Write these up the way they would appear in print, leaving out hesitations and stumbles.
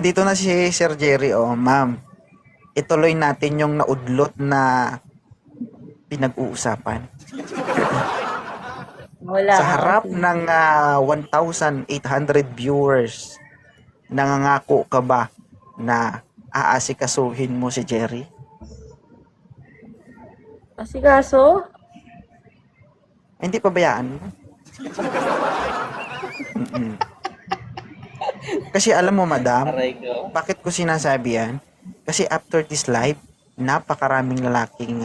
nandito na si Sir Jerry. Oh, ma'am. Ituloy natin yung naudlot na pinag-uusapan. Wala Sa ka harap kasi. ng 1,800 viewers, nangangako ka ba na aasikasuhin mo si Jerry? Kasi kaso, Hindi pabayaan mo. Mm-mm. Kasi alam mo, madam, Aray ko. bakit ko sinasabi yan? Kasi after this live, napakaraming lalaking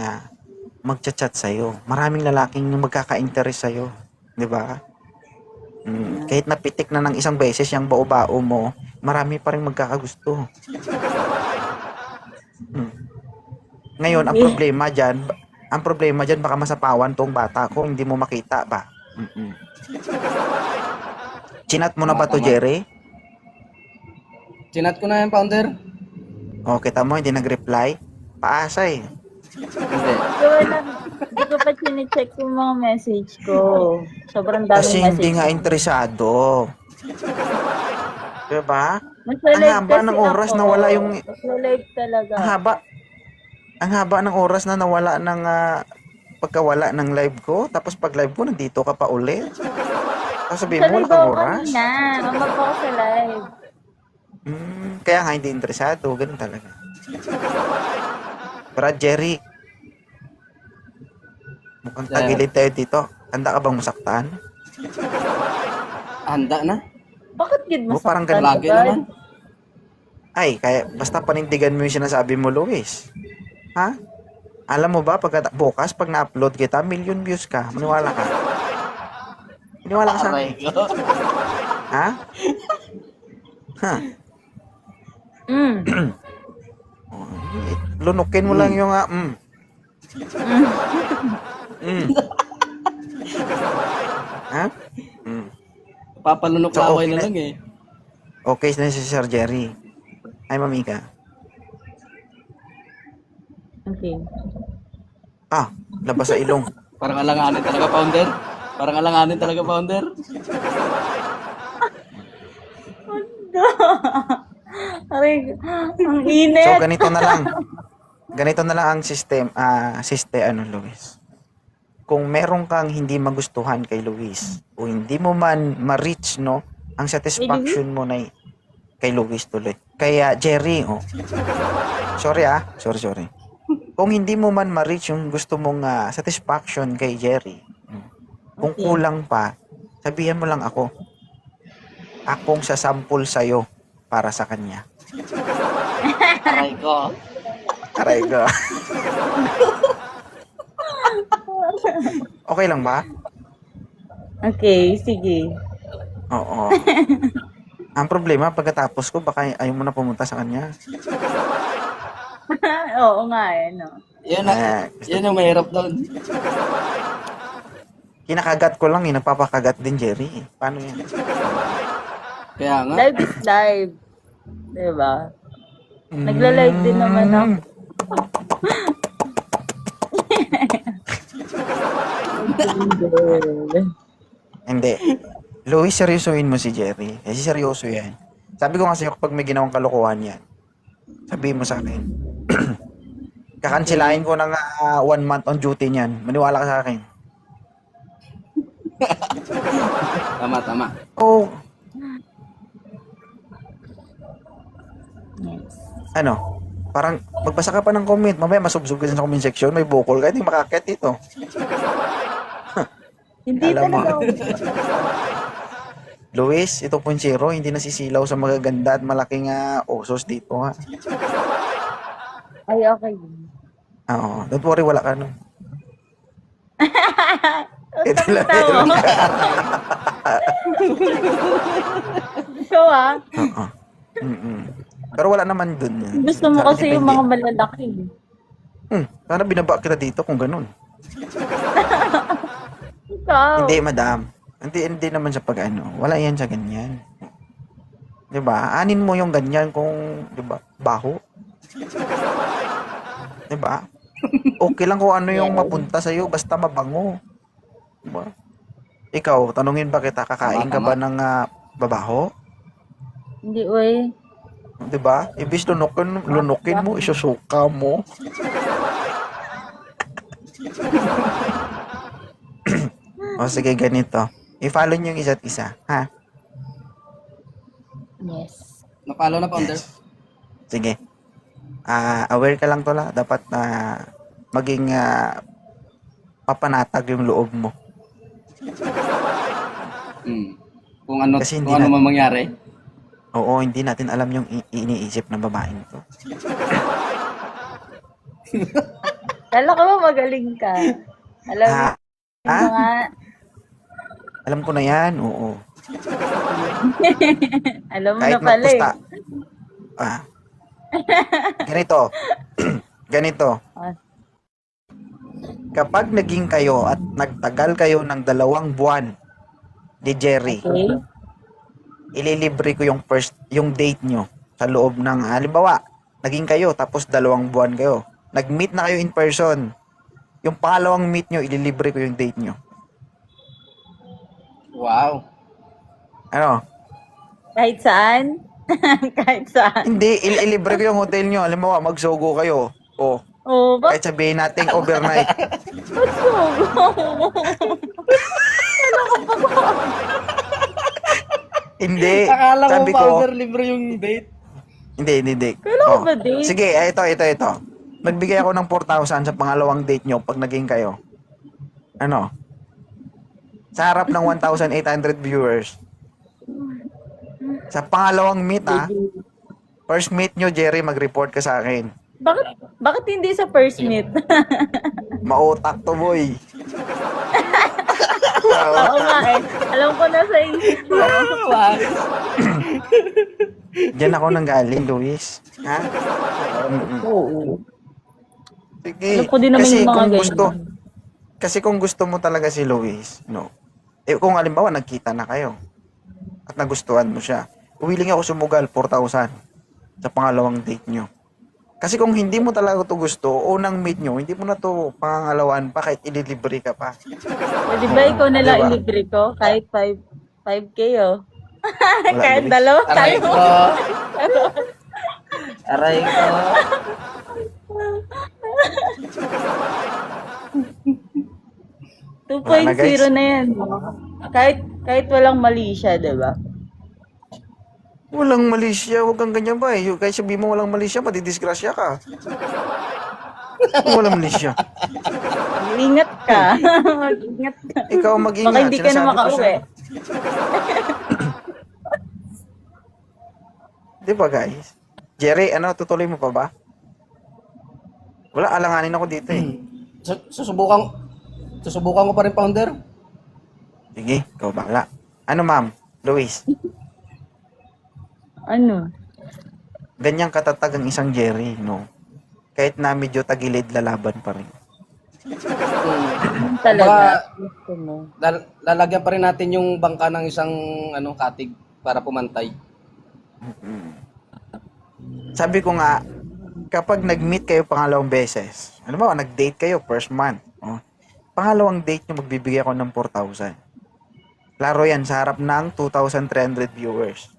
magchat-chat sa'yo. Maraming lalaking magkaka-interest sa'yo. Di ba? Kahit napitik na ng isang beses yung bao-bao mo, marami pa rin magkakagusto. Mm. Ngayon, ang problema dyan, baka masapawan tong bata ko, hindi mo makita ba? Mm-mm. Chinat mo na ba to, Tama. Jerry? Chinat ko na yan, founder. O, kita mo, hindi nag-reply. Paasa eh. Hindi. hindi ko pa chinecheck yung mga message ko. Sobrang daming Kasi message. hindi nga interesado. Diba? Nasa Ang live haba kasi ng oras ako. na wala yung... Nasa live talaga. Ang haba ng oras na nawala ng pagkawala ng live ko. Tapos pag live ko, nandito ka pa ulit. Tapos sabihin Sa mo, live ako walang oras. kanina. Mamag ako sa live. Kaya nga hindi interesado. Ganun talaga. Brad Jerry, mukhang tagilid tayo dito. Handa ka bang masaktan? Handa na. Bakit gid O, parang masaktan Lagi agad? naman. Ay, kaya basta panindigan mo yung sinasabi mo, Luis. Ha? Alam mo ba, bukas, pag na-upload kita, 1,000,000 views ka. Maniwala ka. Maniwala ka sa Aray akin. ko. Ha? Ha? Lunukin mo lang yung Ha? Papalunok So, laway okay na na. lang eh. Okay na si Sir Jerry. Ay, mamika. Okay. Labas sa ilong. Parang alanganin talaga, founder. Parang alanganin talaga, founder. Aray, ang init. So, ganito na lang. Ganito na lang ang Luis. Kung meron kang hindi magustuhan kay Luis, o hindi mo man ma-reach, no, ang satisfaction mo na kay Luis tuloy. Kaya, Jerry, sorry. Kung hindi mo man ma-reach yung gusto mong satisfaction kay Jerry, kung kulang pa, sabihan mo lang ako. Akong sasampul sa'yo para sa kanya. Aray ko. Aray ko. Okay lang ba? Okay, sige. Oo. Ang problema, pagkatapos ko, baka ayaw mo na pumunta sa kanya. Oo nga eh, no. Yan yung mahirap doon. Kinakagat ko lang, nagpapakagat din, Jerry. Paano yan? Kaya nga. Live is live. Diba? Nagla-live din naman ako. Hindi. Louis, seryosohin mo si Jerry. Kasi seryoso yan. Sabi ko kasi kapag may ginawang kalokohan yan, sabihin mo sa akin. Kakansilahin ko ng 1 month on duty niyan. Maniwala ka sa akin. Tama. Oh, Yes. ano? Parang magbasa ka pa ng comment. Mamaya masubsob ka sa comment section. May bukol ka. Hindi makakit dito. Hindi Alam mo. talaga ako. Luis, ito 2.0, hindi nasisilaw sa magaganda at malaking osos dito ha. Ay, okay. Oo, don't worry, wala ka no. Ito lang. Tawa. Ikaw Oo. Pero wala naman dun yan. Gusto mo kasi yung mga malalaki. Sana binaba kita dito kung ganun. Ikaw. Hindi, madam. Hindi naman sa wala yan sa ganyan. 'Di ba? Anin mo yung ganyan kung, 'di ba, baho. 'Di ba? Okay lang kung ano yung mapunta sa iyo basta mabango. 'Di ba? Ikaw, tanungin ba kita, kakain ka ba ng babaho? Hindi, oy. Diba? Ibis lunukin mo, isusuka mo. O sige, ganito. I-follow nyo yung isa't isa, ha? Yes. Na-follow na, founder. Sige. Aware ka lang Tola. Dapat maging papanatag yung loob mo. Kung ano, Kasi hindi kung ano na- man mangyari. Oo, hindi natin alam yung iniisip ng babaeng to. Kala ko ba magaling ka? Alam mo Ha? Ha? mga... Alam ko na yan, oo. Alam mo Kahit na pala eh. magpusta. Ganito. Ganito. Ah, Kapag naging kayo at nagtagal kayo ng 2 buwan ni Jerry, okay. ililibre ko yung date nyo sa loob ng, halimbawa, naging kayo tapos 2 buwan kayo. Nag-meet na kayo in person. Yung pangalawang meet nyo, ililibre ko yung date nyo. Wow. Ano? Kahit saan? Kahit saan? Hindi, ililibre ko yung hotel nyo. Halimbawa, magsogo kayo. O, Oh, kahit sabihin natin overnight. ba't sugo? Hindi. Akala ko, Sabi ko, founder, libre yung date. hindi. Kailangan ba date? Sige, ito. Nagbigay ako ng 4,000 sa pangalawang date nyo pag naging kayo. Ano? Sa harap ng 1,800 viewers. Sa pangalawang meet, first meet nyo, Jerry, mag-report ka sa akin. Bakit hindi sa first meet? Mautak to, boy. Oo nga eh. Alam ko na sa isip mo. Diyan ako nanggaling, Luis. Ha? Oo. Sige. Alam ko din naman yung mga kung ganyan. gusto, kasi kung gusto mo talaga si Luis, no? Kung halimbawa, nagkita na kayo at nagustuhan mo siya, willing ako sumugal 4,000 sa pangalawang date nyo. Kasi kung hindi mo talaga to gusto, unang meet nyo, hindi mo na to pangangalawan pa kahit ililibre ka pa. Di ba ikaw na lang Diba? ilibre ko? Kahit 5K oh. Wala, Kahit Luis. dalawa Aray tayo. ko. Aray ko. Wala na, guys. 2.0 na yan. Kahit walang mali siya, di ba? Walang mali siya, huwag kang ganyan ba eh. Kahit sabihin mo walang mali siya, madidisgrasya ka. Walang mali siya. Ingat ka. Mag-ingat ka. Ikaw ang mag-ingat. Baka hindi ka na Sinasabi ko makauwi. sa'yo. Di ba guys? Jerry, tutuloy mo pa ba? Wala, alanganin ako dito eh. Susubukan ko pa rin, founder. Sige, ikaw bahala. Ano ma'am? Luis? Ano? Ganyang katatag ang isang Jerry, no? Kahit na medyo tagilid, lalaban pa rin. Talaga. Gusto mo. Lalagyan pa rin natin yung bangka ng isang katig para pumantay. Sabi ko nga, kapag nag-meet kayo pangalawang beses, ano ba, nag-date kayo first month, oh, pangalawang date nyo, magbibigay ako ng 4,000. Klaro yan, sa harap ng 2,300 viewers.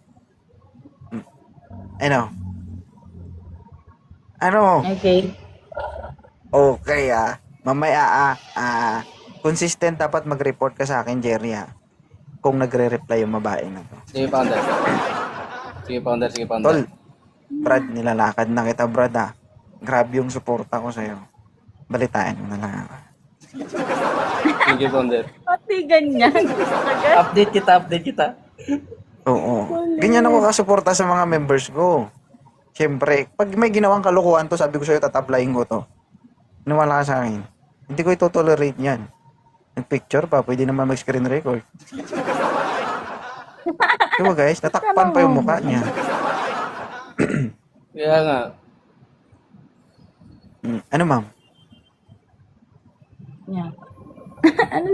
Ano? Okay. Okay, mamaya, consistent dapat mag-report ka sa akin, Jerry, kung nagre-reply yung babae na to. Sige, founder. Sige, founder. Tol, Brad, nilalakad na kita, Brad, Grabe yung suporta ko sa'yo. Balitaan mo na lang ako. Sige, founder. Pati ganyan. Update kita. Oo. Ganyan ako kasuporta sa mga members ko. Siyempre, pag may ginawang kalokohan to, sabi ko sa'yo, tataplayin ko to. Nawala ka sa akin. Hindi ko ito-tolerate yan. Nag-picture pa, pwede naman mag-screen record. Diba guys, natakpan pa yung mukha niya. Kaya nga. Ano ma'am? Yeah. Ano?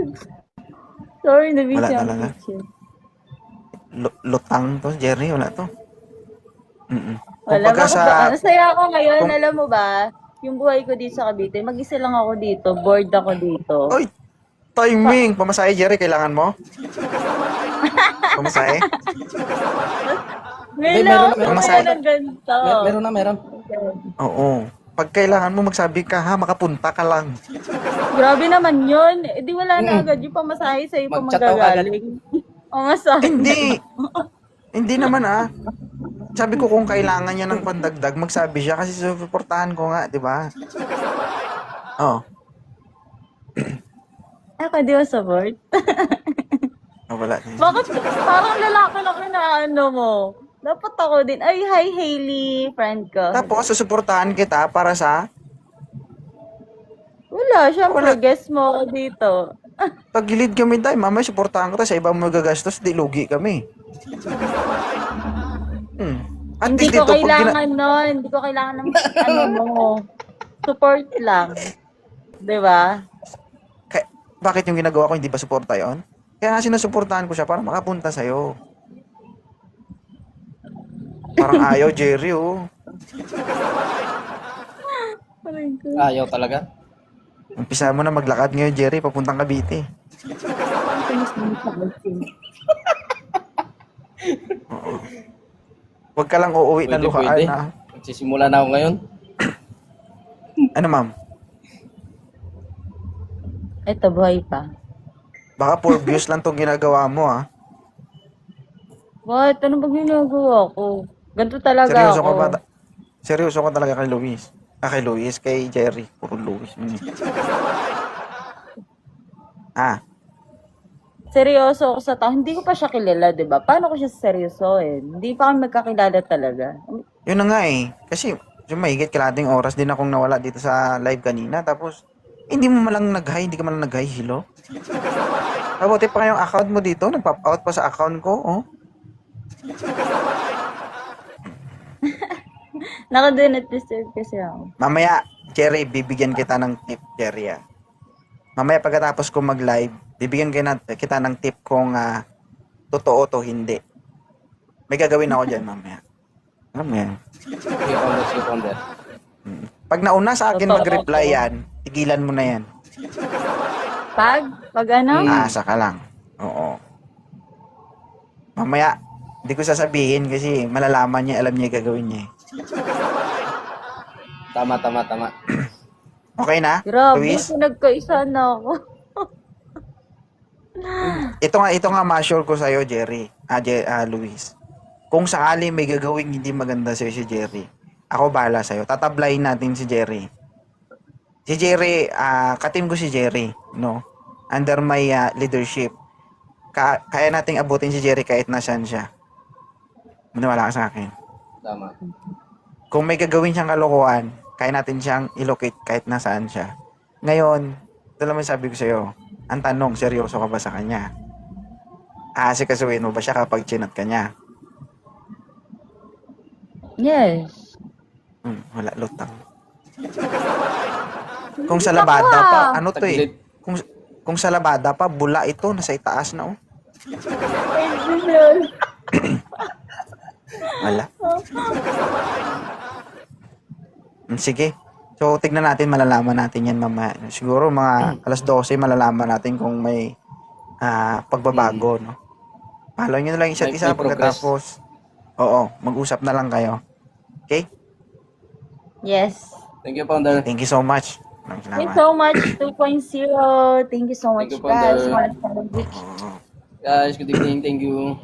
Sorry, nabisi Wala ako. talaga. Lutang to, Jerry, wala to. Wala Kumbaga ba? Masaya ako ngayon, kung- alam mo ba? Yung buhay ko dito sa Cavite, mag-isa lang ako dito, bored ako dito. Oy, timing! Pamasahe, Jerry, kailangan mo? Pamasahe? Ngayon Hindi, lang meron- ako meron- sumaya ng ganito. Meron. Oo. Pag kailangan mo magsabi ka ha, makapunta ka lang. Grabe naman yun. Eh, di wala na agad yung pamasahe sa'yo pa Mag-chat ako agad. manggagaling. O nga sa Hindi. Hindi naman ah. Sabi ko kung kailangan niya ng pandagdag, magsabi siya kasi suportahan ko nga, di ba? Oh. Ako di ba support? Oh, wala. Bakit parang lalaki lang na ano mo? Dapat ako din. Ay, hi Hailey, friend ko. Tapos, susuportahan kita para sa Wala, syempre, Wala. guess mo ako dito. tagilid kami tayo. Mamaya, suportahan ko tayo. Sa ibang magagastos, di lugi kami. At Hindi least ko dito, pag kailangan nun. Hindi ko kailangan ng ano mo. Support lang. Di ba? bakit yung ginagawa ko hindi ba suporta yon? Kaya nga sinusuportahan ko siya para makapunta sa'yo. Parang ayaw, Jerry, oh. Ayaw talaga. Umpisa mo na maglakad ngayon, Jerry, papuntang Cavite. Oo. Huwag ka lang uuwi na Pwede, luhaan, pwede. ha? Magsisimula na ako ngayon. Ano, ma'am? Ito, buhay pa. Baka for views lang tong ginagawa mo, ha? What? Ano ba ginagawa ko? Ganito talaga Seryoso ako. ka ba? Seryoso ka talaga kay Luis. Kay Luis, kay Jerry. Puro Luis. Seryoso ako sa tao. Hindi ko pa siya kilala, di ba? Paano ko siya seryosoin? Hindi pa kami magkakilala talaga. Yun na nga eh. Kasi, yung mahigit kalating oras din akong nawala dito sa live kanina. Tapos, hindi mo malang nag-hi. Hindi ka malang nag-hi. Hello? Mabuti pa kayong account mo dito. Nag-pop out pa sa account ko. Oh. Naka-do not disturb kasi ako. Mamaya, Jerry, bibigyan kita ng tip, Jerry. Ah. Mamaya pagkatapos ko mag-live, bibigyan kita ng tip kung totoo to hindi. May gagawin ako dyan mamaya. Alam mo yan. Sige, Ponder. Pag nauna sa akin Totoo mag-reply ako. yan, tigilan mo na yan. Pag ano? Asa ka lang. Oo. Mamaya, hindi ko sasabihin kasi malalaman niya, alam niya yung gagawin niya. Tama. Okay na? Grabe, Luis? pinagkaisa na ako. Ito nga ma-assure ko sa'yo, Jerry. Luis. Kung sakali may gagawing hindi maganda sa'yo si Jerry, ako bahala sa'yo. Tatablayin natin si Jerry. Si Jerry, katim ko si Jerry, no? Under my leadership. Kaya nating abutin si Jerry kahit nasaan siya. Maniwala ka sa akin. Tama. Kung may gagawin siyang kalokohan, kaya natin siyang ilocate kahit nasaan siya. Ngayon, ito lang yung sabi ko sa'yo. Ang tanong, seryoso ka ba sa kanya? Aasikasuhin mo ba siya kapag chinat ka niya? Yes. Wala, lutang. Kung sa labada pa, ano to eh? Kung sa labada pa, bula ito, nasa itaas na oh. Wala. Sige. So, tignan natin, malalaman natin yan mamaya. Siguro mga alas 12, malalaman natin kung may pagbabago, no? Follow nyo na lang isa't May isa progress. pagkatapos. Oo, mag-usap na lang kayo. Okay? Yes. Thank you, Ponder. Thank you so much. Maraming Thank you salamat. so much, 2.0. Thank you so much, Thank you, guys. Ponder. Wanna celebrate. Oo. Guys, good evening. Thank you.